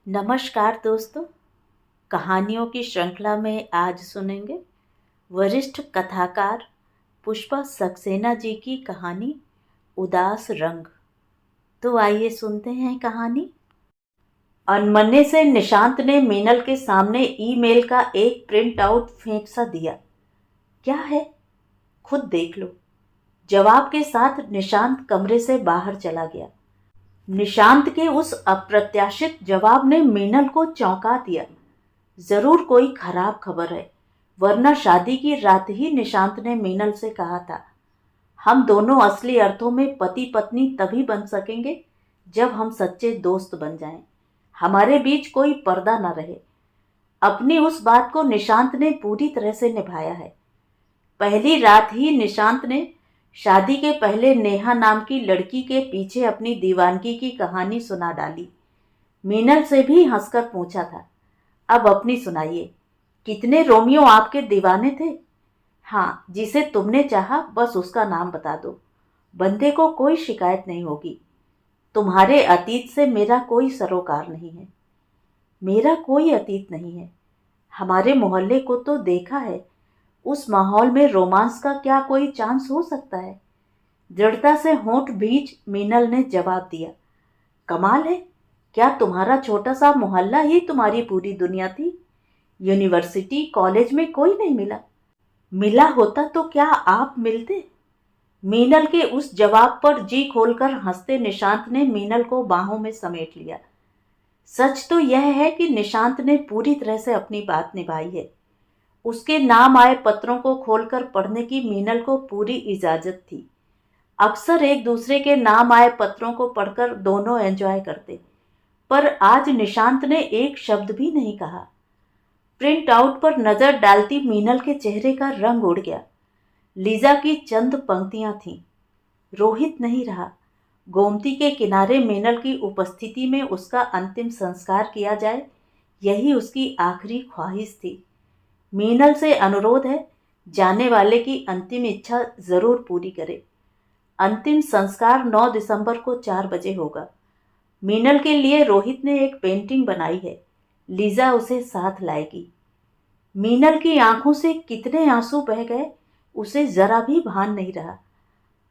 नमस्कार दोस्तों। कहानियों की श्रृंखला में आज सुनेंगे वरिष्ठ कथाकार पुष्पा सक्सेना जी की कहानी उदास रंग। तो आइए सुनते हैं कहानी। अनमने से निशांत ने मीनल के सामने ईमेल का एक प्रिंट आउट फेंक सा दिया। क्या है, खुद देख लो। जवाब के साथ निशांत कमरे से बाहर चला गया। निशांत के उस अप्रत्याशित जवाब ने मीनल को चौंका दिया। जरूर कोई खराब खबर है, वरना शादी की रात ही निशांत ने मीनल से कहा था, हम दोनों असली अर्थों में पति पत्नी तभी बन सकेंगे जब हम सच्चे दोस्त बन जाएं, हमारे बीच कोई पर्दा न रहे। अपनी उस बात को निशांत ने पूरी तरह से निभाया है। पहली रात ही निशांत ने शादी के पहले नेहा नाम की लड़की के पीछे अपनी दीवानगी की कहानी सुना डाली। मीनल से भी हंसकर पूछा था, अब अपनी सुनाइए, कितने रोमियो आपके दीवाने थे? हाँ, जिसे तुमने चाहा बस उसका नाम बता दो, बंदे को कोई शिकायत नहीं होगी। तुम्हारे अतीत से मेरा कोई सरोकार नहीं है। मेरा कोई अतीत नहीं है। हमारे मोहल्ले को तो देखा है, उस माहौल में रोमांस का क्या कोई चांस हो सकता है? दृढ़ता से होंठ भींच मीनल ने जवाब दिया, कमाल है, क्या तुम्हारा छोटा सा मोहल्ला ही तुम्हारी पूरी दुनिया थी? यूनिवर्सिटी कॉलेज में कोई नहीं मिला? मिला होता तो क्या आप मिलते? मीनल के उस जवाब पर जी खोलकर हंसते निशांत ने मीनल को बाहों में समेट लिया। सच तो यह है कि निशांत ने पूरी तरह से अपनी बात निभाई है। उसके नाम आए पत्रों को खोलकर पढ़ने की मीनल को पूरी इजाजत थी। अक्सर एक दूसरे के नाम आए पत्रों को पढ़कर दोनों एंजॉय करते, पर आज निशांत ने एक शब्द भी नहीं कहा। प्रिंट आउट पर नजर डालती मीनल के चेहरे का रंग उड़ गया। लीजा की चंद पंक्तियां थीं। रोहित नहीं रहा। गोमती के किनारे मीनल की उपस्थिति में उसका अंतिम संस्कार किया जाए, यही उसकी आखिरी ख्वाहिश थी। मीनल से अनुरोध है, जाने वाले की अंतिम इच्छा जरूर पूरी करे। अंतिम संस्कार 9 दिसंबर को 4 बजे होगा। मीनल के लिए रोहित ने एक पेंटिंग बनाई है, लीजा उसे साथ लाएगी। मीनल की आंखों से कितने आंसू बह गए, उसे जरा भी भान नहीं रहा।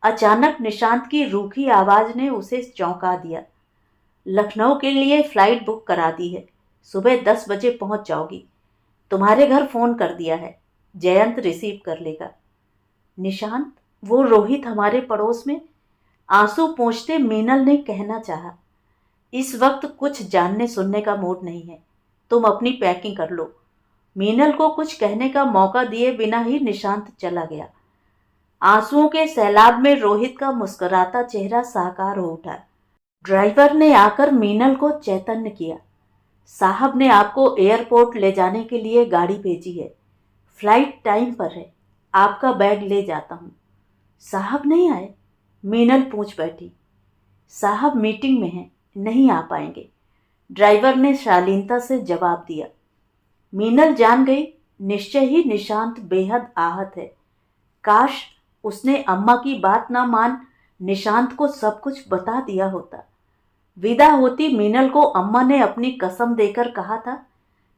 अचानक निशांत की रूखी आवाज ने उसे चौंका दिया। लखनऊ के लिए फ्लाइट बुक करा दी है, सुबह 10 बजे पहुंच जाओगी। तुम्हारे घर फोन कर दिया है, जयंत रिसीव कर लेगा। निशांत, वो रोहित हमारे पड़ोस में? आंसू पोंछते मीनल ने कहना चाहा, इस वक्त कुछ जानने सुनने का मूड नहीं है, तुम अपनी पैकिंग कर लो। मीनल को कुछ कहने का मौका दिए बिना ही निशांत चला गया। आंसुओं के सैलाब में रोहित का मुस्कुराता चेहरा साकार हो उठा। ड्राइवर ने आकर मीनल को चैतन्य किया, साहब ने आपको एयरपोर्ट ले जाने के लिए गाड़ी भेजी है, फ्लाइट टाइम पर है, आपका बैग ले जाता हूँ। साहब नहीं आए? मीनल पूछ बैठी। साहब मीटिंग में हैं, नहीं आ पाएंगे, ड्राइवर ने शालीनता से जवाब दिया। मीनल जान गई, निश्चय ही निशांत बेहद आहत है। काश उसने अम्मा की बात ना मान निशांत को सब कुछ बता दिया होता। विदा होती मीनल को अम्मा ने अपनी कसम देकर कहा था,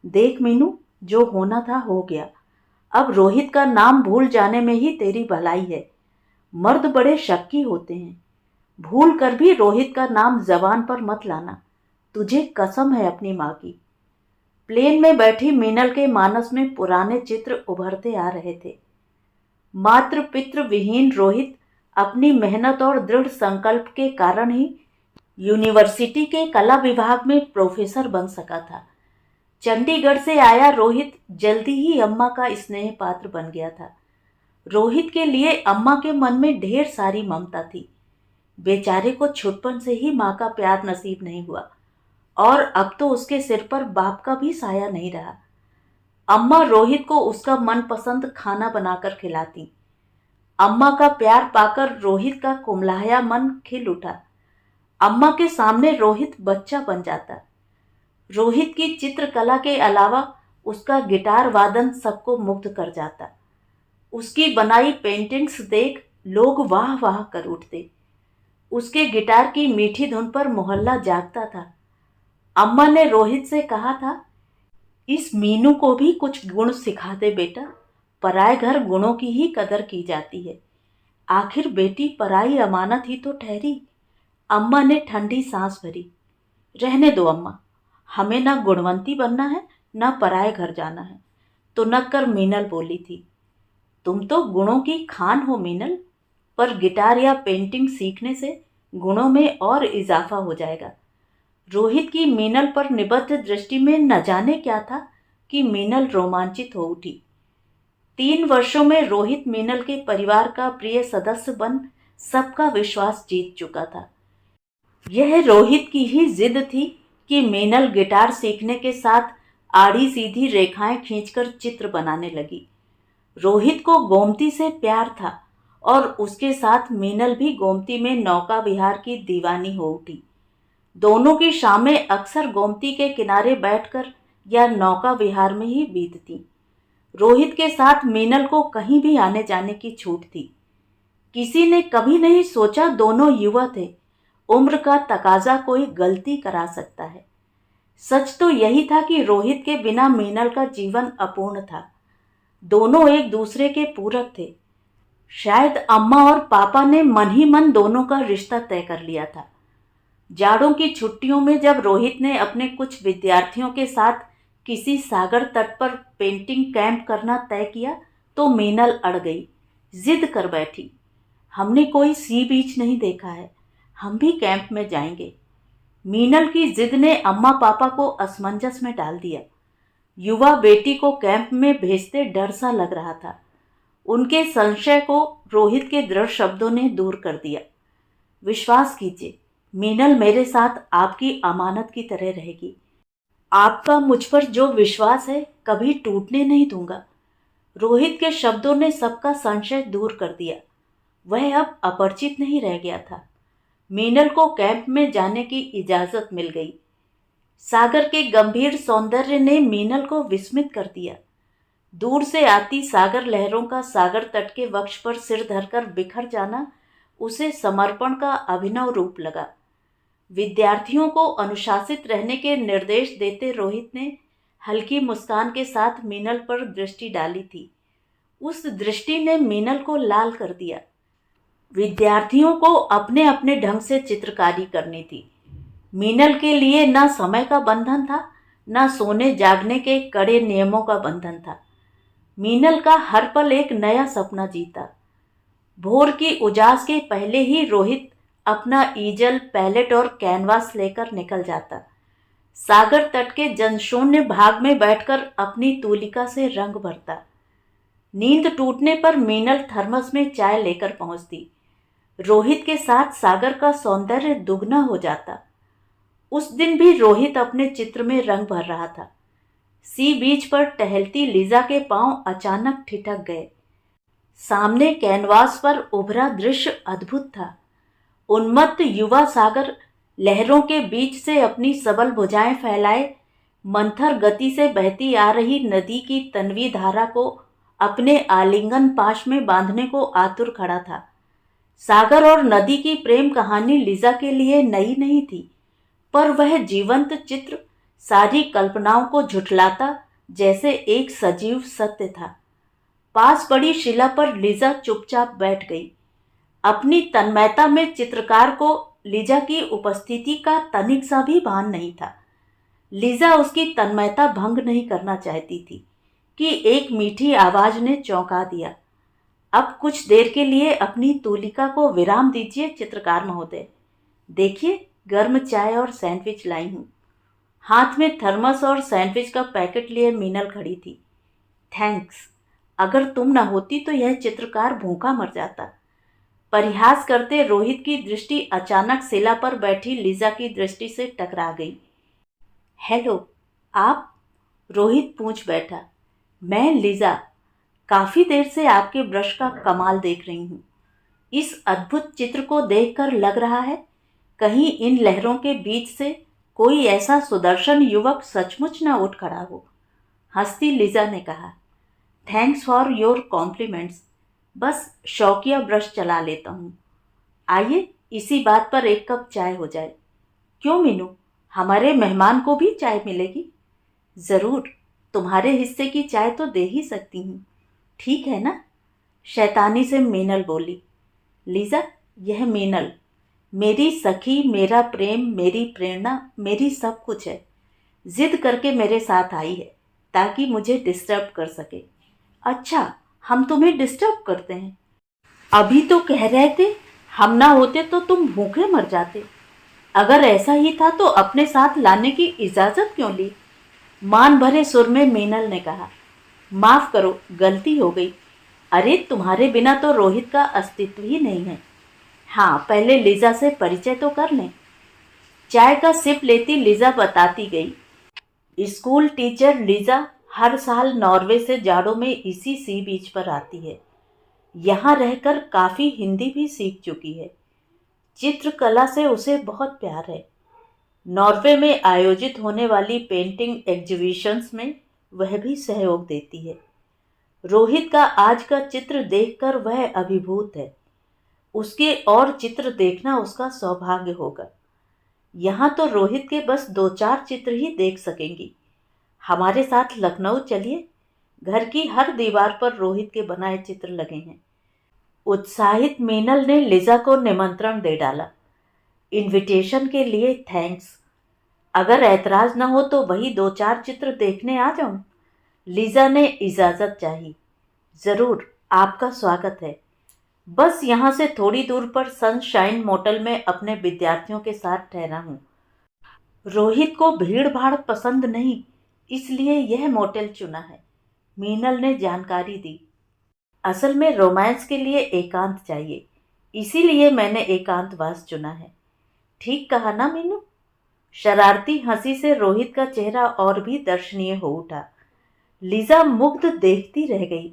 देख मीनू, जो होना था हो गया, अब रोहित का नाम भूल जाने में ही तेरी भलाई है। मर्द बड़े शक्की होते हैं, भूल कर भी रोहित का नाम जबान पर मत लाना, तुझे कसम है अपनी माँ की। प्लेन में बैठी मीनल के मानस में पुराने चित्र उभरते आ रहे थे। मातृ पितृ विहीन रोहित अपनी मेहनत और दृढ़ संकल्प के कारण ही यूनिवर्सिटी के कला विभाग में प्रोफेसर बन सका था। चंडीगढ़ से आया रोहित जल्दी ही अम्मा का स्नेह पात्र बन गया था। रोहित के लिए अम्मा के मन में ढेर सारी ममता थी। बेचारे को छुटपन से ही माँ का प्यार नसीब नहीं हुआ, और अब तो उसके सिर पर बाप का भी साया नहीं रहा। अम्मा रोहित को उसका मनपसंद खाना बनाकर खिलाती। अम्मा का प्यार पाकर रोहित का कुमलाया मन खिल उठा। अम्मा के सामने रोहित बच्चा बन जाता। रोहित की चित्रकला के अलावा उसका गिटार वादन सबको मुग्ध कर जाता। उसकी बनाई पेंटिंग्स देख लोग वाह वाह कर उठते। उसके गिटार की मीठी धुन पर मोहल्ला जागता था। अम्मा ने रोहित से कहा था, इस मीनू को भी कुछ गुण सिखा दे बेटा, पराए घर गुणों की ही कदर की जाती है। आखिर बेटी पराई अमानत ही तो ठहरी। अम्मा ने ठंडी सांस भरी। रहने दो अम्मा, हमें ना गुणवंती बनना है, ना पराए घर जाना है। तुनक कर मीनल बोली थी, तुम तो गुणों की खान हो मीनल, पर गिटार या पेंटिंग सीखने से गुणों में और इजाफा हो जाएगा। रोहित की मीनल पर निबद्ध दृष्टि में न जाने क्या था कि मीनल रोमांचित हो उठी। 3 वर्षों में रोहित मीनल के परिवार का प्रिय सदस्य बन सबका विश्वास जीत चुका था। यह रोहित की ही जिद थी कि मीनल गिटार सीखने के साथ आड़ी सीधी रेखाएं खींचकर चित्र बनाने लगी। रोहित को गोमती से प्यार था और उसके साथ मीनल भी गोमती में नौका विहार की दीवानी हो उठी। दोनों की शामें अक्सर गोमती के किनारे बैठकर या नौका विहार में ही बीतती। रोहित के साथ मीनल को कहीं भी आने जाने की छूट थी। किसी ने कभी नहीं सोचा दोनों युवा थे, उम्र का तकाजा कोई गलती करा सकता है। सच तो यही था कि रोहित के बिना मीनल का जीवन अपूर्ण था। दोनों एक दूसरे के पूरक थे। शायद अम्मा और पापा ने मन ही मन दोनों का रिश्ता तय कर लिया था। जाड़ों की छुट्टियों में जब रोहित ने अपने कुछ विद्यार्थियों के साथ किसी सागर तट पर पेंटिंग कैंप करना तय किया तो मीनल अड़ गई, जिद कर बैठी, हमने कोई सी बीच नहीं देखा है, हम भी कैंप में जाएंगे। मीनल की जिद ने अम्मा पापा को असमंजस में डाल दिया। युवा बेटी को कैंप में भेजते डर सा लग रहा था। उनके संशय को रोहित के दृढ़ शब्दों ने दूर कर दिया। विश्वास कीजिए, मीनल मेरे साथ आपकी अमानत की तरह रहेगी। आपका मुझ पर जो विश्वास है कभी टूटने नहीं दूंगा। रोहित के शब्दों ने सबका संशय दूर कर दिया। वह अब अपरिचित नहीं रह गया था। मीनल को कैंप में जाने की इजाजत मिल गई। सागर के गंभीर सौंदर्य ने मीनल को विस्मित कर दिया। दूर से आती सागर लहरों का सागर तट के वक्ष पर सिर धरकर बिखर जाना उसे समर्पण का अभिनव रूप लगा। विद्यार्थियों को अनुशासित रहने के निर्देश देते रोहित ने हल्की मुस्कान के साथ मीनल पर दृष्टि डाली थी। उस दृष्टि ने मीनल को लाल कर दिया। विद्यार्थियों को अपने अपने ढंग से चित्रकारी करनी थी। मीनल के लिए न समय का बंधन था, न सोने जागने के कड़े नियमों का बंधन था। मीनल का हर पल एक नया सपना जीता। भोर की उजास के पहले ही रोहित अपना ईजल, पैलेट और कैनवास लेकर निकल जाता। सागर तट के जनशून्य भाग में बैठकर अपनी तूलिका से रंग भरता। नींद टूटने पर मीनल थर्मस में चाय लेकर पहुंचती। रोहित के साथ सागर का सौंदर्य दुगना हो जाता। उस दिन भी रोहित अपने चित्र में रंग भर रहा था। सी बीच पर टहलती लिजा के पांव अचानक ठिठक गए। सामने कैनवास पर उभरा दृश्य अद्भुत था। उन्मत्त युवा सागर लहरों के बीच से अपनी सबल भुजाएं फैलाए मंथर गति से बहती आ रही नदी की तन्वी धारा को अपने आलिंगन पाश में बांधने को आतुर खड़ा था। सागर और नदी की प्रेम कहानी लिजा के लिए नई नहीं थी, पर वह जीवंत चित्र सारी कल्पनाओं को झुठलाता जैसे एक सजीव सत्य था। पास पड़ी शिला पर लिजा चुपचाप बैठ गई। अपनी तन्मयता में चित्रकार को लिजा की उपस्थिति का तनिक सा भी भान नहीं था। लिजा उसकी तन्मयता भंग नहीं करना चाहती थी कि एक मीठी आवाज ने चौंका दिया, अब कुछ देर के लिए अपनी तूलिका को विराम दीजिए चित्रकार महोदय। देखिए, गर्म चाय और सैंडविच लाई हूँ। हाथ में थर्मस और सैंडविच का पैकेट लिए मीनल खड़ी थी। थैंक्स, अगर तुम न होती तो यह चित्रकार भूखा मर जाता। परिहास करते रोहित की दृष्टि अचानक शिला पर बैठी लिजा की दृष्टि से टकरा गई। हेलो, आप? रोहित पूछ बैठा। मैं लिजा, काफी देर से आपके ब्रश का कमाल देख रही हूँ। इस अद्भुत चित्र को देखकर लग रहा है कहीं इन लहरों के बीच से कोई ऐसा सुदर्शन युवक सचमुच न उठ खड़ा हो। हंसती लिजा ने कहा, थैंक्स फॉर योर कॉम्प्लीमेंट्स, बस शौकिया ब्रश चला लेता हूँ। आइए इसी बात पर एक कप चाय हो जाए। क्यों मीनू, हमारे मेहमान को भी चाय मिलेगी। ज़रूर, तुम्हारे हिस्से की चाय तो दे ही सकती हूँ, ठीक है ना? शैतानी से मीनल बोली। लीजा, यह मीनल मेरी सखी, मेरा प्रेम, मेरी प्रेरणा, मेरी सब कुछ है। जिद करके मेरे साथ आई है ताकि मुझे डिस्टर्ब कर सके। अच्छा, हम तुम्हें डिस्टर्ब करते हैं? अभी तो कह रहे थे हम ना होते तो तुम भूखे मर जाते। अगर ऐसा ही था तो अपने साथ लाने की इजाज़त क्यों ली? मान भरे सुर में मीनल ने कहा। माफ़ करो, गलती हो गई। अरे, तुम्हारे बिना तो रोहित का अस्तित्व ही नहीं है। हाँ, पहले लिजा से परिचय तो कर लें। चाय का सिप लेती लिजा बताती गई। स्कूल टीचर लिजा हर साल नॉर्वे से जाड़ों में इसी सी बीच पर आती है। यहाँ रहकर काफ़ी हिंदी भी सीख चुकी है। चित्रकला से उसे बहुत प्यार है। नॉर्वे में आयोजित होने वाली पेंटिंग एग्जीबिशंस में वह भी सहयोग देती है। रोहित का आज का चित्र देखकर वह अभिभूत है। उसके और चित्र देखना उसका सौभाग्य होगा। यहाँ तो रोहित के बस 2-4 चित्र ही देख सकेंगी। हमारे साथ लखनऊ चलिए। घर की हर दीवार पर रोहित के बनाए चित्र लगे हैं। उत्साहित मीनल ने लिजा को निमंत्रण दे डाला। इनविटेशन के लिए थैंक्स। अगर ऐतराज न हो तो वही 2-4 चित्र देखने आ जाऊं? लिजा ने इजाज़त चाही। ज़रूर, आपका स्वागत है। बस यहाँ से थोड़ी दूर पर सनशाइन मोटल में अपने विद्यार्थियों के साथ ठहरा हूँ। रोहित को भीड़ भाड़ पसंद नहीं, इसलिए यह मोटेल चुना है, मीनल ने जानकारी दी। असल में रोमांस के लिए एकांत चाहिए, इसीलिए मैंने एकांतवास चुना है। ठीक कहा ना मीनू? शरारती हंसी से रोहित का चेहरा और भी दर्शनीय हो उठा। लिजा मुग्ध देखती रह गई।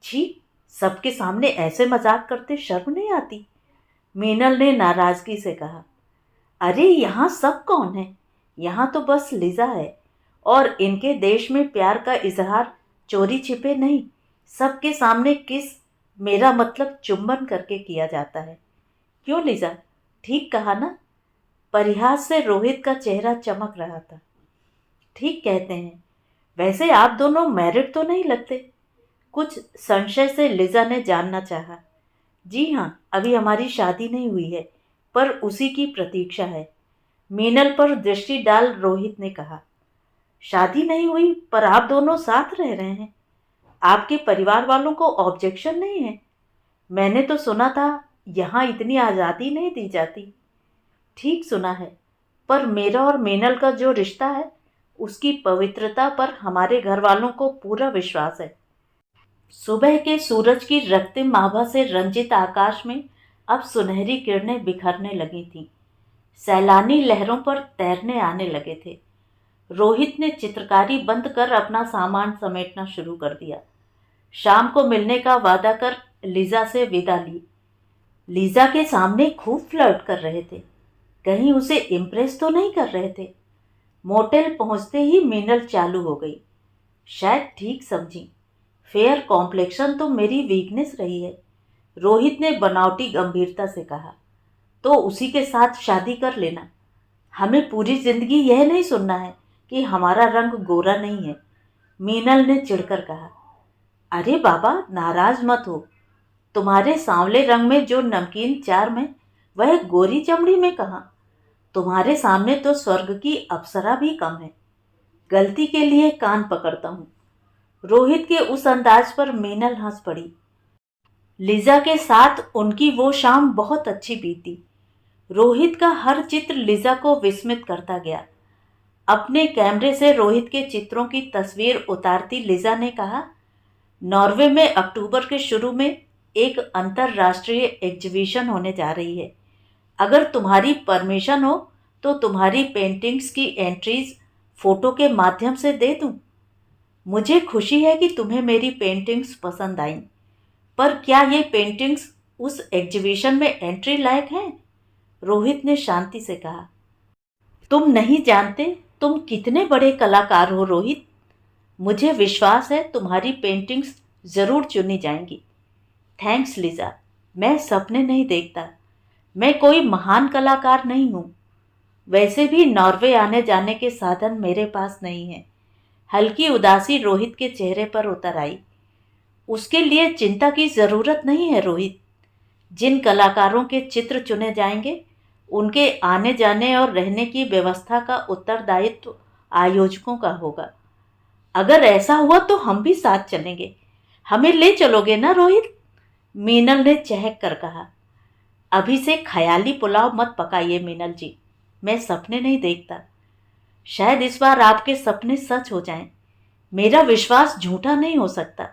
छी, सबके सामने ऐसे मजाक करते शर्म नहीं आती? मीनल ने नाराजगी से कहा। अरे, यहाँ सब कौन है? यहाँ तो बस लिजा है, और इनके देश में प्यार का इजहार चोरी छिपे नहीं, सबके सामने किस, मेरा मतलब चुंबन करके किया जाता है। क्यों लिजा, ठीक कहा ना? परिहास से रोहित का चेहरा चमक रहा था। ठीक कहते हैं। वैसे आप दोनों मैरिड तो नहीं लगते? कुछ संशय से लिजा ने जानना चाहा। जी हाँ, अभी हमारी शादी नहीं हुई है, पर उसी की प्रतीक्षा है, मीनल पर दृष्टि डाल रोहित ने कहा। शादी नहीं हुई पर आप दोनों साथ रह रहे हैं? आपके परिवार वालों को ऑब्जेक्शन नहीं है? मैंने तो सुना था यहाँ इतनी आज़ादी नहीं दी जाती। ठीक सुना है, पर मेरा और मीनल का जो रिश्ता है उसकी पवित्रता पर हमारे घर वालों को पूरा विश्वास है। सुबह के सूरज की रक्तिम आभा से रंजित आकाश में अब सुनहरी किरणें बिखरने लगी थीं। सैलानी लहरों पर तैरने आने लगे थे। रोहित ने चित्रकारी बंद कर अपना सामान समेटना शुरू कर दिया। शाम को मिलने का वादा कर लिजा से विदा ली। लिजा के सामने खूब फ्लर्ट कर रहे थे, कहीं उसे इम्प्रेस तो नहीं कर रहे थे। मोटेल पहुंचते ही मीनल चालू हो गई। शायद ठीक समझी, फेयर कॉम्प्लेक्शन तो मेरी वीकनेस रही है, रोहित ने बनावटी गंभीरता से कहा। तो उसी के साथ शादी कर लेना। हमें पूरी जिंदगी यह नहीं सुनना है कि हमारा रंग गोरा नहीं है, मीनल ने चिढ़कर कहा। अरे बाबा, नाराज मत हो। तुम्हारे सांवले रंग में जो नमकीन चार्म है वह गोरी चमड़ी में कहाँ। तुम्हारे सामने तो स्वर्ग की अप्सरा भी कम है। गलती के लिए कान पकड़ता हूँ। रोहित के उस अंदाज पर मीनल हंस पड़ी। लिजा के साथ उनकी वो शाम बहुत अच्छी बीती। रोहित का हर चित्र लिजा को विस्मित करता गया। अपने कैमरे से रोहित के चित्रों की तस्वीर उतारती लिजा ने कहा, नॉर्वे में अक्टूबर के शुरू में एक अंतर्राष्ट्रीय एग्जीबिशन होने जा रही है। अगर तुम्हारी परमिशन हो तो तुम्हारी पेंटिंग्स की एंट्रीज फोटो के माध्यम से दे दूं। मुझे खुशी है कि तुम्हें मेरी पेंटिंग्स पसंद आईं, पर क्या ये पेंटिंग्स उस एग्जीबिशन में एंट्री लायक हैं? रोहित ने शांति से कहा। तुम नहीं जानते तुम कितने बड़े कलाकार हो रोहित। मुझे विश्वास है तुम्हारी पेंटिंग्स जरूर चुनी जाएंगी। थैंक्स लिजा, मैं सपने नहीं देखता, मैं कोई महान कलाकार नहीं हूँ। वैसे भी नॉर्वे आने जाने के साधन मेरे पास नहीं है। हल्की उदासी रोहित के चेहरे पर उतर आई। उसके लिए चिंता की जरूरत नहीं है रोहित। जिन कलाकारों के चित्र चुने जाएंगे उनके आने जाने और रहने की व्यवस्था का उत्तरदायित्व आयोजकों का होगा। अगर ऐसा हुआ तो हम भी साथ चलेंगे। हमें ले चलोगे ना रोहित? मीनल ने चहक कर कहा। अभी से ख्याली पुलाव मत पकाइए मीनल जी, मैं सपने नहीं देखता। शायद इस बार आपके सपने सच हो जाएं। मेरा विश्वास झूठा नहीं हो सकता,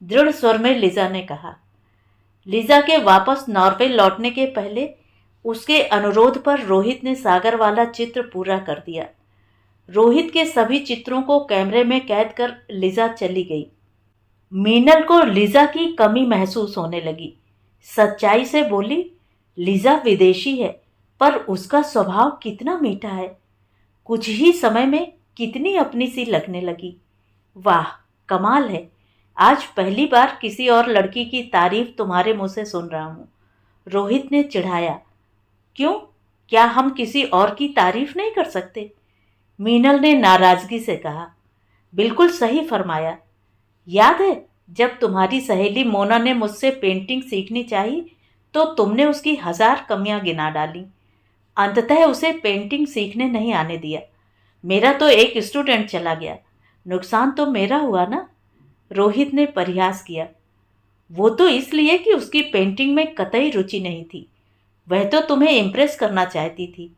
दृढ़ स्वर में लिजा ने कहा। लिजा के वापस नॉर्वे लौटने के पहले उसके अनुरोध पर रोहित ने सागर वाला चित्र पूरा कर दिया। रोहित के सभी चित्रों को कैमरे में कैद कर लिजा चली गई। मीनल को लिजा की कमी महसूस होने लगी। सच्चाई से बोली, लिजा विदेशी है पर उसका स्वभाव कितना मीठा है। कुछ ही समय में कितनी अपनी सी लगने लगी। वाह, कमाल है। आज पहली बार किसी और लड़की की तारीफ तुम्हारे मुंह से सुन रहा हूं। रोहित ने चिढ़ाया। क्यों, क्या हम किसी और की तारीफ नहीं कर सकते? मीनल ने नाराजगी से कहा। बिल्कुल सही फरमाया। याद है जब तुम्हारी सहेली मोना ने मुझसे पेंटिंग सीखनी चाहिए तो तुमने उसकी 1000 कमियां गिना डाली। अंततः उसे पेंटिंग सीखने नहीं आने दिया। मेरा तो एक स्टूडेंट चला गया, नुकसान तो मेरा हुआ ना? रोहित ने परिहास किया। वो तो इसलिए कि उसकी पेंटिंग में कतई रुचि नहीं थी। वह तो तुम्हें इम्प्रेस करना चाहती थी।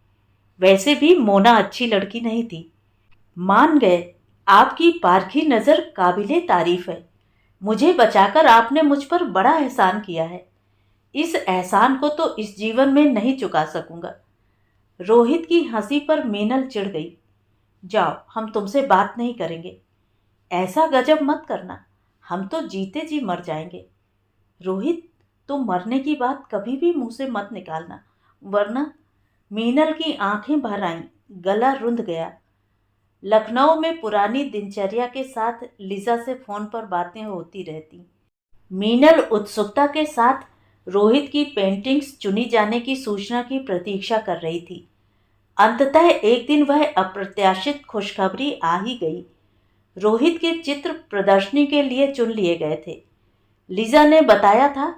वैसे भी मोना अच्छी लड़की नहीं थी। मान गए, आपकी पारखी नज़र काबिले तारीफ है। मुझे बचाकर आपने मुझ पर बड़ा एहसान किया है। इस एहसान को तो इस जीवन में नहीं चुका सकूंगा। रोहित की हंसी पर मीनल चिढ़ गई। जाओ, हम तुमसे बात नहीं करेंगे। ऐसा गजब मत करना, हम तो जीते जी मर जाएंगे। रोहित, तुम मरने की बात कभी भी मुंह से मत निकालना, वरना। मीनल की आंखें भर आईं, गला रुंध गया। लखनऊ में पुरानी दिनचर्या के साथ लिजा से फोन पर बातें होती रहती। मीनल उत्सुकता के साथ रोहित की पेंटिंग्स चुनी जाने की सूचना की प्रतीक्षा कर रही थी। अंततः एक दिन वह अप्रत्याशित खुशखबरी आ ही गई। रोहित के चित्र प्रदर्शनी के लिए चुन लिए गए थे। लिजा ने बताया था,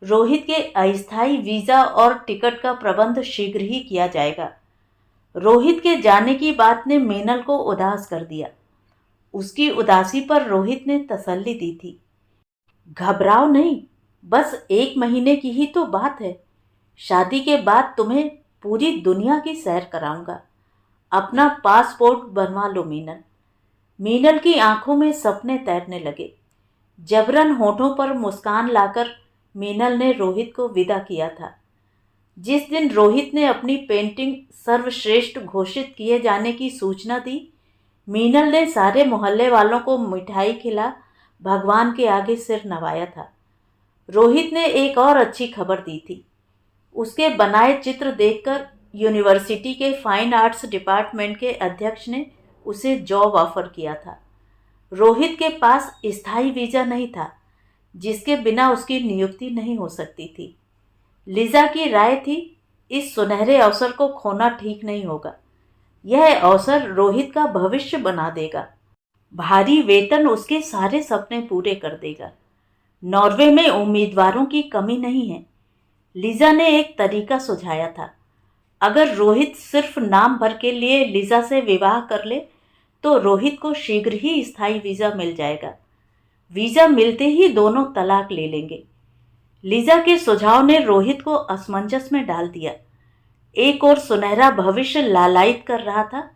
रोहित के अस्थायी वीजा और टिकट का प्रबंध शीघ्र ही किया जाएगा। रोहित के जाने की बात ने मीनल को उदास कर दिया। उसकी उदासी पर रोहित ने तसल्ली दी थी। घबराओ नहीं, बस 1 महीने की ही तो बात है। शादी के बाद तुम्हें पूरी दुनिया की सैर कराऊंगा। अपना पासपोर्ट बनवा लो मीनल। मीनल की आंखों में सपने तैरने लगे। जबरन होठों पर मुस्कान लाकर मीनल ने रोहित को विदा किया था। जिस दिन रोहित ने अपनी पेंटिंग सर्वश्रेष्ठ घोषित किए जाने की सूचना दी, मीनल ने सारे मोहल्ले वालों को मिठाई खिला भगवान के आगे सिर नवाया था। रोहित ने एक और अच्छी खबर दी थी। उसके बनाए चित्र देखकर यूनिवर्सिटी के फाइन आर्ट्स डिपार्टमेंट के अध्यक्ष ने उसे जॉब ऑफर किया था। रोहित के पास स्थायी वीजा नहीं था, जिसके बिना उसकी नियुक्ति नहीं हो सकती थी। लिजा की राय थी, इस सुनहरे अवसर को खोना ठीक नहीं होगा। यह अवसर रोहित का भविष्य बना देगा। भारी वेतन उसके सारे सपने पूरे कर देगा। नॉर्वे में उम्मीदवारों की कमी नहीं है। लिजा ने एक तरीका सुझाया था। अगर रोहित सिर्फ नाम भर के लिए लिजा से विवाह कर ले तो रोहित को शीघ्र ही स्थायी वीजा मिल जाएगा। वीजा मिलते ही दोनों तलाक ले लेंगे। लिजा के सुझाव ने रोहित को असमंजस में डाल दिया। एक ओर सुनहरा भविष्य लालायित कर रहा था,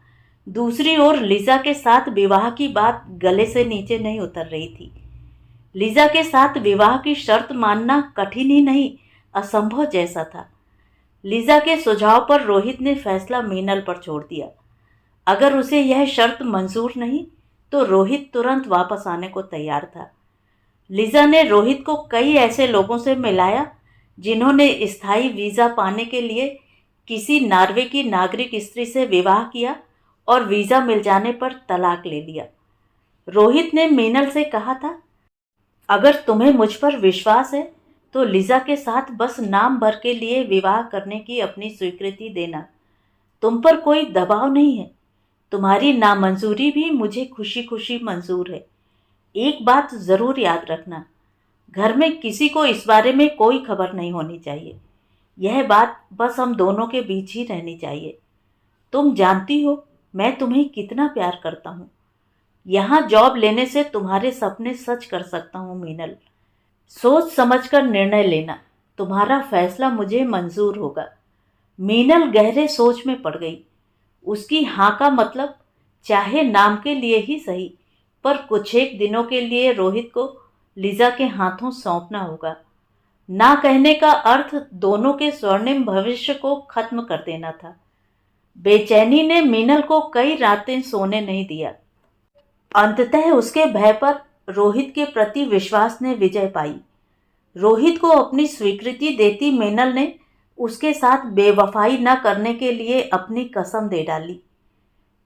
दूसरी ओर लिजा के साथ विवाह की बात गले से नीचे नहीं उतर रही थी। लिजा के साथ विवाह की शर्त मानना कठिन ही नहीं, असंभव जैसा था। लिजा के सुझाव पर रोहित ने फैसला मीनल पर छोड़ दिया। अगर उसे यह शर्त मंजूर नहीं तो रोहित तुरंत वापस आने को तैयार था। लिजा ने रोहित को कई ऐसे लोगों से मिलाया जिन्होंने स्थायी वीजा पाने के लिए किसी नॉर्वे की नागरिक स्त्री से विवाह किया और वीजा मिल जाने पर तलाक ले लिया। रोहित ने मीनल से कहा था, अगर तुम्हें मुझ पर विश्वास है तो लिजा के साथ बस नाम भर के लिए विवाह करने की अपनी स्वीकृति देना। तुम पर कोई दबाव नहीं है। तुम्हारी नामंजूरी भी मुझे खुशी खुशी मंजूर है। एक बात ज़रूर याद रखना, घर में किसी को इस बारे में कोई खबर नहीं होनी चाहिए। यह बात बस हम दोनों के बीच ही रहनी चाहिए। तुम जानती हो मैं तुम्हें कितना प्यार करता हूँ। यहाँ जॉब लेने से तुम्हारे सपने सच कर सकता हूँ मीनल। सोच समझकर निर्णय लेना, तुम्हारा फैसला मुझे मंजूर होगा। मीनल गहरे सोच में पड़ गई। उसकी हाँ का मतलब चाहे नाम के लिए ही सही, पर कुछ एक दिनों के लिए रोहित को लिजा के हाथों सौंपना होगा। ना कहने का अर्थ दोनों के स्वर्णिम भविष्य को खत्म कर देना था। बेचैनी ने मीनल को कई रातें सोने नहीं दिया। अंततः उसके भय पर रोहित के प्रति विश्वास ने विजय पाई। रोहित को अपनी स्वीकृति देती मीनल ने उसके साथ बेवफाई न करने के लिए अपनी कसम दे डाली।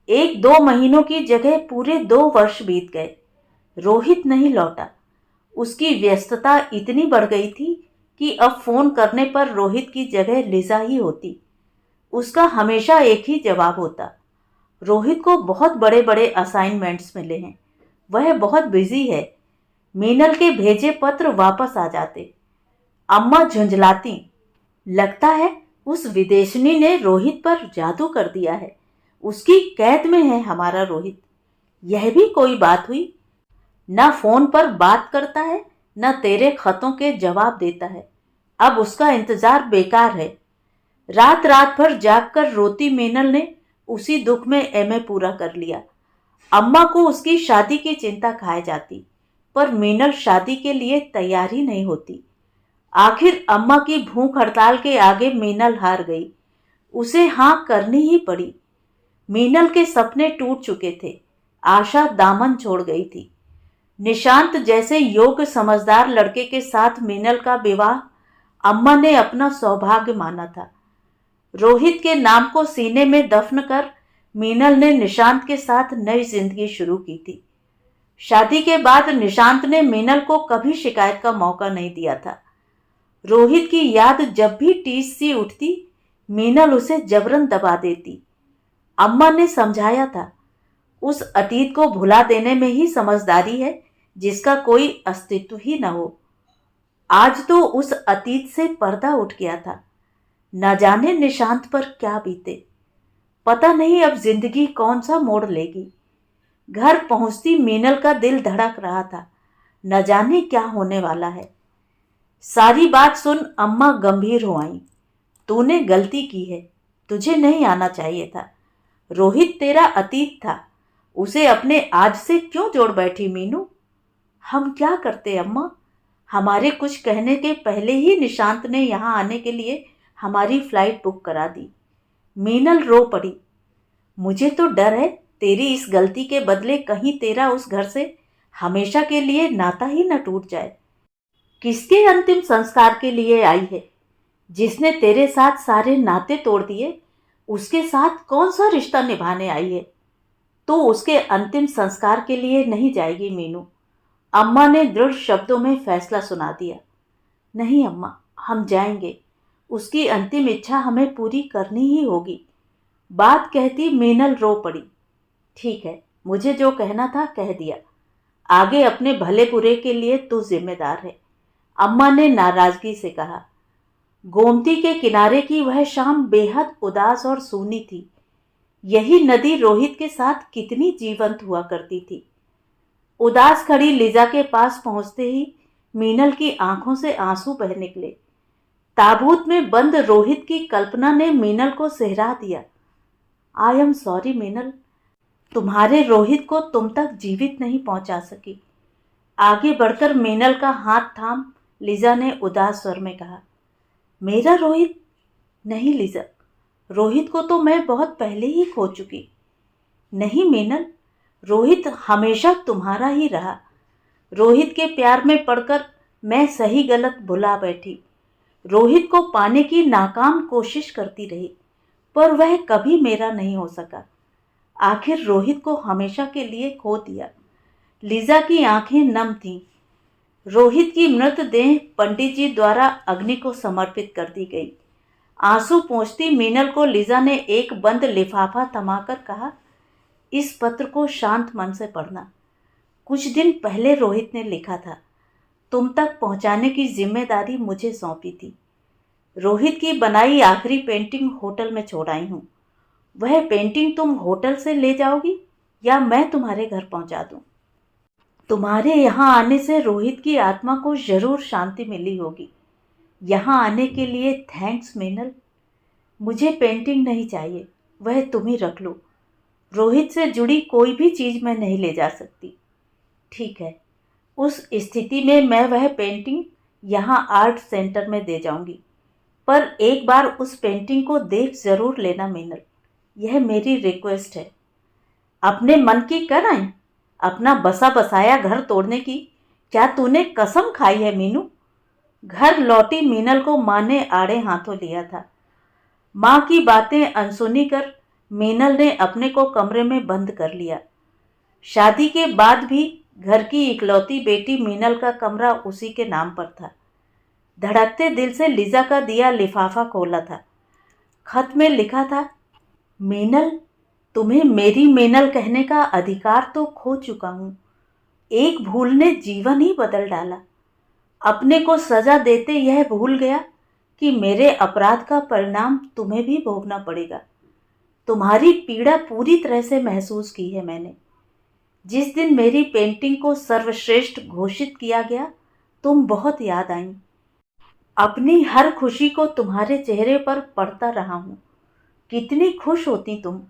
1-2 महीनों की जगह पूरे 2 वर्ष बीत गए। रोहित नहीं लौटा। उसकी व्यस्तता इतनी बढ़ गई थी कि अब फोन करने पर रोहित की जगह लिजा ही होती। उसका हमेशा एक ही जवाब होता, रोहित को बहुत बड़े बड़े असाइनमेंट्स मिले हैं, वह बहुत बिजी है। मीनल के भेजे पत्र वापस आ जाते। अम्मा झुंझलाती, लगता है उस विदेशनी ने रोहित पर जादू कर दिया है। उसकी कैद में है हमारा रोहित। यह भी कोई बात हुई? न फोन पर बात करता है, न तेरे खतों के जवाब देता है। अब उसका इंतजार बेकार है। रात रात भर जागकर रोती मीनल ने उसी दुख में एमए पूरा कर लिया। अम्मा को उसकी शादी की चिंता खाए जाती, पर मीनल शादी के लिए तैयार ही नहीं होती। आखिर अम्मा की भूख हड़ताल के आगे मीनल हार गई। उसे हाँ करनी ही पड़ी। मीनल के सपने टूट चुके थे। आशा दामन छोड़ गई थी। निशांत जैसे योग्य समझदार लड़के के साथ मीनल का विवाह अम्मा ने अपना सौभाग्य माना था। रोहित के नाम को सीने में दफन कर मीनल ने निशांत के साथ नई जिंदगी शुरू की थी। शादी के बाद निशांत ने मीनल को कभी शिकायत का मौका नहीं दिया था। रोहित की याद जब भी टीस सी उठती, मीनल उसे जबरन दबा देती। अम्मा ने समझाया था, उस अतीत को भुला देने में ही समझदारी है जिसका कोई अस्तित्व ही न हो। आज तो उस अतीत से पर्दा उठ गया था। न जाने निशांत पर क्या बीते। पता नहीं अब जिंदगी कौन सा मोड़ लेगी। घर पहुंचती मीनल का दिल धड़क रहा था। न जाने क्या होने वाला है। सारी बात सुन अम्मा गंभीर हो आई। तूने गलती की है, तुझे नहीं आना चाहिए था। रोहित तेरा अतीत था, उसे अपने आज से क्यों जोड़ बैठी मीनू? हम क्या करते अम्मा? हमारे कुछ कहने के पहले ही निशांत ने यहाँ आने के लिए हमारी फ्लाइट बुक करा दी। मीनल रो पड़ी। मुझे तो डर है तेरी इस गलती के बदले कहीं तेरा उस घर से हमेशा के लिए नाता ही न टूट जाए। किसके अंतिम संस्कार के लिए आई है? जिसने तेरे साथ सारे नाते तोड़ दिए, उसके साथ कौन सा रिश्ता निभाने आई है? तो उसके अंतिम संस्कार के लिए नहीं जाएगी मीनू। अम्मा ने दृढ़ शब्दों में फैसला सुना दिया। नहीं अम्मा, हम जाएंगे। उसकी अंतिम इच्छा हमें पूरी करनी ही होगी। बात कहती मीनल रो पड़ी। ठीक है, मुझे जो कहना था कह दिया। आगे अपने भले बुरे के लिए तू जिम्मेदार है, अम्मा ने नाराजगी से कहा। गोमती के किनारे की वह शाम बेहद उदास और सूनी थी। यही नदी रोहित के साथ कितनी जीवंत हुआ करती थी। उदास खड़ी लिजा के पास पहुंचते ही मीनल की आंखों से आंसू बह निकले। ताबूत में बंद रोहित की कल्पना ने मीनल को सहरा दिया। आई एम सॉरी मीनल, तुम्हारे रोहित को तुम तक जीवित नहीं पहुंचा सकी। आगे बढ़कर मीनल का हाथ थाम लिजा ने उदास स्वर में कहा। मेरा रोहित? नहीं लिजा, रोहित को तो मैं बहुत पहले ही खो चुकी। नहीं मीनल, रोहित हमेशा तुम्हारा ही रहा। रोहित के प्यार में पड़कर मैं सही गलत भुला बैठी। रोहित को पाने की नाकाम कोशिश करती रही, पर वह कभी मेरा नहीं हो सका। आखिर रोहित को हमेशा के लिए खो दिया। लिजा की आंखें नम थीं। रोहित की मृतदेह पंडित जी द्वारा अग्नि को समर्पित कर दी गई। आंसू पोंछती मीनल को लिजा ने एक बंद लिफाफा थमाकर कहा, इस पत्र को शांत मन से पढ़ना। कुछ दिन पहले रोहित ने लिखा था, तुम तक पहुंचाने की जिम्मेदारी मुझे सौंपी थी। रोहित की बनाई आखिरी पेंटिंग होटल में छोड़ आई हूँ। वह पेंटिंग तुम होटल से ले जाओगी या मैं तुम्हारे घर पहुंचा दूं? तुम्हारे यहाँ आने से रोहित की आत्मा को जरूर शांति मिली होगी। यहाँ आने के लिए थैंक्स मीनल। मुझे पेंटिंग नहीं चाहिए, वह तुम ही रख लो। रोहित से जुड़ी कोई भी चीज़ मैं नहीं ले जा सकती। ठीक है, उस स्थिति में मैं वह पेंटिंग यहाँ आर्ट सेंटर में दे जाऊंगी, पर एक बार उस पेंटिंग को देख जरूर लेना मीनल। यह मेरी रिक्वेस्ट है। अपने मन की कर आई, अपना बसा बसाया घर तोड़ने की क्या तूने कसम खाई है मीनू? घर लौटी मीनल को माँ ने आड़े हाथों लिया था। माँ की बातें अनसुनी कर मीनल ने अपने को कमरे में बंद कर लिया। शादी के बाद भी घर की इकलौती बेटी मीनल का कमरा उसी के नाम पर था। धड़कते दिल से लिजा का दिया लिफाफा खोला था। खत में लिखा था, मीनल, तुम्हें मेरी मीनल कहने का अधिकार तो खो चुका हूँ। एक भूल ने जीवन ही बदल डाला। अपने को सजा देते यह भूल गया कि मेरे अपराध का परिणाम तुम्हें भी भोगना पड़ेगा। तुम्हारी पीड़ा पूरी तरह से महसूस की है मैंने। जिस दिन मेरी पेंटिंग को सर्वश्रेष्ठ घोषित किया गया, तुम बहुत याद आई। अपनी हर खुशी को तुम्हारे चेहरे पर पढ़ता रहा हूँ। कितनी खुश होती तुम।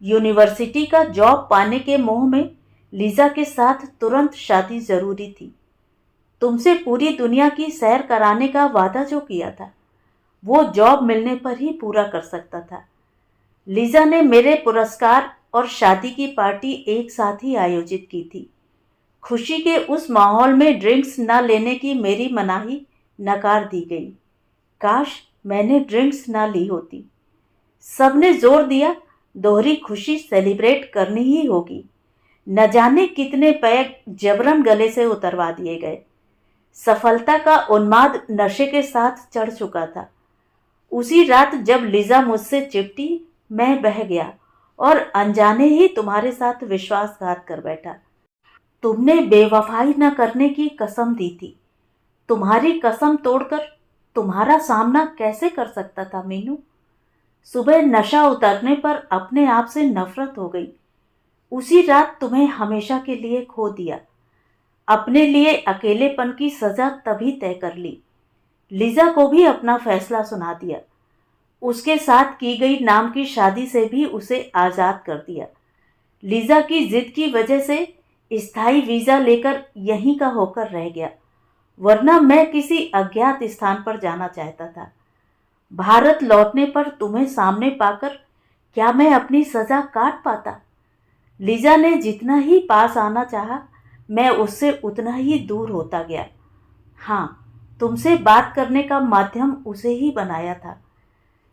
यूनिवर्सिटी का जॉब पाने के मोह में लिजा के साथ तुरंत शादी जरूरी थी। तुमसे पूरी दुनिया की सैर कराने का वादा जो किया था, वो जॉब मिलने पर ही पूरा कर सकता था। लिजा ने मेरे पुरस्कार और शादी की पार्टी एक साथ ही आयोजित की थी। खुशी के उस माहौल में ड्रिंक्स न लेने की मेरी मनाही नकार दी गई। काश मैंने ड्रिंक्स ना ली होती। सबने जोर दिया, दोहरी खुशी सेलिब्रेट करनी ही होगी। न जाने कितने पैग जबरन गले से उतरवा दिए गए। सफलता का उन्माद नशे के साथ चढ़ चुका था। उसी रात जब लिजा मुझसे चिपटी, मैं बह गया और अनजाने ही तुम्हारे साथ विश्वासघात कर बैठा। तुमने बेवफाई न करने की कसम दी थी। तुम्हारी कसम तोड़कर तुम्हारा सामना कैसे कर सकता था मीनू? सुबह नशा उतरने पर अपने आप से नफरत हो गई। उसी रात तुम्हें हमेशा के लिए खो दिया। अपने लिए अकेलेपन की सजा तभी तय कर ली। लिजा को भी अपना फैसला सुना दिया। उसके साथ की गई नाम की शादी से भी उसे आज़ाद कर दिया। लिजा की जिद की वजह से स्थायी वीज़ा लेकर यहीं का होकर रह गया, वरना मैं किसी अज्ञात स्थान पर जाना चाहता था। भारत लौटने पर तुम्हें सामने पाकर क्या मैं अपनी सज़ा काट पाता? लिजा ने जितना ही पास आना चाहा, मैं उससे उतना ही दूर होता गया। हाँ, तुमसे बात करने का माध्यम उसे ही बनाया था।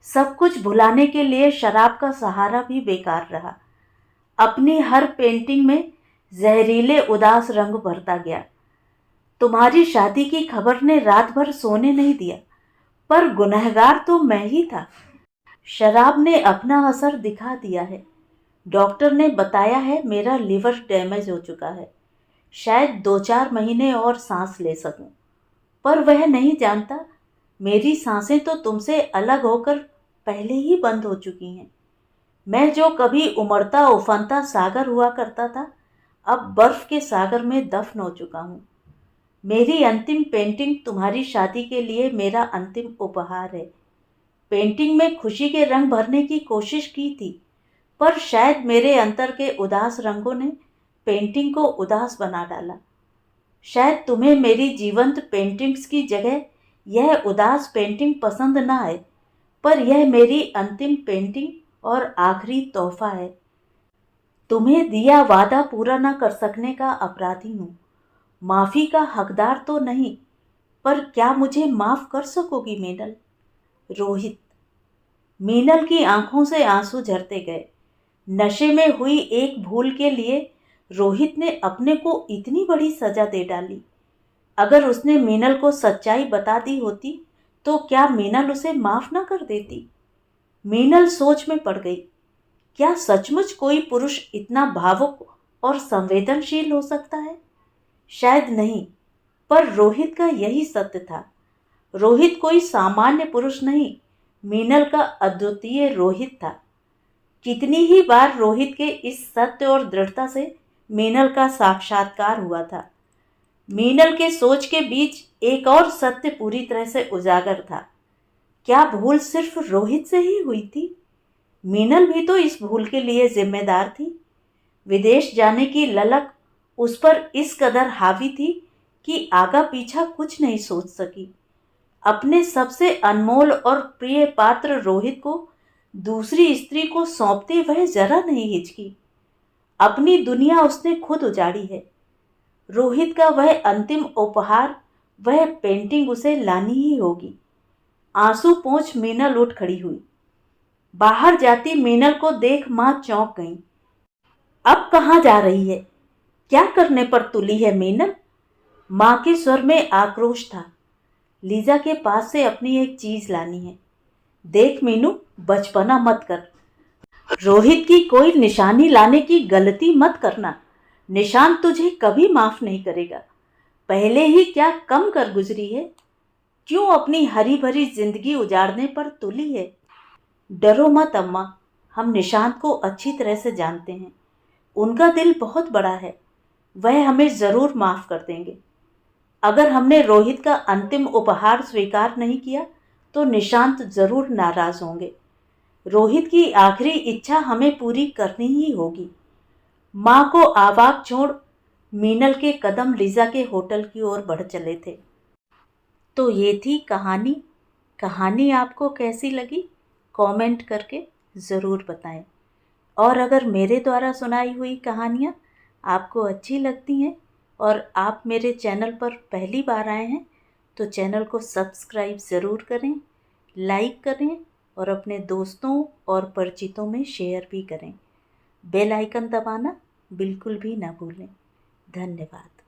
सब कुछ भुलाने के लिए शराब का सहारा भी बेकार रहा। अपनी हर पेंटिंग में जहरीले उदास रंग भरता गया। तुम्हारी शादी की खबर ने रात भर सोने नहीं दिया, पर गुनहगार तो मैं ही था। शराब ने अपना असर दिखा दिया है। डॉक्टर ने बताया है मेरा लिवर डैमेज हो चुका है। शायद 2-4 महीने और सांस ले सकूं, पर वह नहीं जानता मेरी सांसें तो तुमसे अलग होकर पहले ही बंद हो चुकी हैं। मैं जो कभी उमड़ता उफनता सागर हुआ करता था, अब बर्फ के सागर में दफन हो चुका हूँ। मेरी अंतिम पेंटिंग तुम्हारी शादी के लिए मेरा अंतिम उपहार है। पेंटिंग में खुशी के रंग भरने की कोशिश की थी, पर शायद मेरे अंतर के उदास रंगों ने पेंटिंग को उदास बना डाला। शायद तुम्हें मेरी जीवंत पेंटिंग्स की जगह यह उदास पेंटिंग पसंद न आए, पर यह मेरी अंतिम पेंटिंग और आखिरी तोहफा है। तुम्हें दिया वादा पूरा न कर सकने का अपराधी हूँ। माफ़ी का हकदार तो नहीं, पर क्या मुझे माफ़ कर सकोगी मीनल? रोहित। मीनल की आंखों से आंसू झरते गए। नशे में हुई एक भूल के लिए रोहित ने अपने को इतनी बड़ी सजा दे डाली। अगर उसने मीनल को सच्चाई बता दी होती तो क्या मीनल उसे माफ न कर देती? मीनल सोच में पड़ गई। क्या सचमुच कोई पुरुष इतना भावुक और संवेदनशील हो सकता है? शायद नहीं, पर रोहित का यही सत्य था। रोहित कोई सामान्य पुरुष नहीं, मीनल का अद्वितीय रोहित था। कितनी ही बार रोहित के इस सत्य और दृढ़ता से मीनल का साक्षात्कार हुआ था। मीनल के सोच के बीच एक और सत्य पूरी तरह से उजागर था। क्या भूल सिर्फ रोहित से ही हुई थी? मीनल भी तो इस भूल के लिए जिम्मेदार थी। विदेश जाने की ललक उस पर इस कदर हावी थी कि आगा पीछा कुछ नहीं सोच सकी। अपने सबसे अनमोल और प्रिय पात्र रोहित को दूसरी स्त्री को सौंपते वह जरा नहीं हिचकी। अपनी दुनिया उसने खुद उजाड़ी है। रोहित का वह अंतिम उपहार, वह पेंटिंग उसे लानी ही होगी। आंसू पोंछ मीनल उठ खड़ी हुई। बाहर जाती मीनल को देख मां चौंक गई। अब कहाँ जा रही है? क्या करने पर तुली है मीनल? मां के स्वर में आक्रोश था। लीजा के पास से अपनी एक चीज लानी है। देख मीनू, बचपना मत कर। रोहित की कोई निशानी लाने की गलती मत करना। निशान तुझे कभी माफ नहीं करेगा। पहले ही क्या कम कर गुजरी है? क्यों अपनी हरी भरी जिंदगी उजाड़ने पर तुली है? डरो मत अम्मा, हम निशांत को अच्छी तरह से जानते हैं। उनका दिल बहुत बड़ा है, वह हमें जरूर माफ कर देंगे। अगर हमने रोहित का अंतिम उपहार स्वीकार नहीं किया तो निशांत जरूर नाराज होंगे। रोहित की आखिरी इच्छा हमें पूरी करनी ही होगी। मां को आवाज छोड़ मीनल के कदम लीजा के होटल की ओर बढ़ चले थे। तो ये थी कहानी। कहानी आपको कैसी लगी कमेंट करके ज़रूर बताएं। और अगर मेरे द्वारा सुनाई हुई कहानियाँ आपको अच्छी लगती हैं और आप मेरे चैनल पर पहली बार आए हैं तो चैनल को सब्सक्राइब ज़रूर करें, लाइक करें और अपने दोस्तों और परिचितों में शेयर भी करें। बेल आइकन दबाना बिल्कुल भी ना भूलें। धन्यवाद।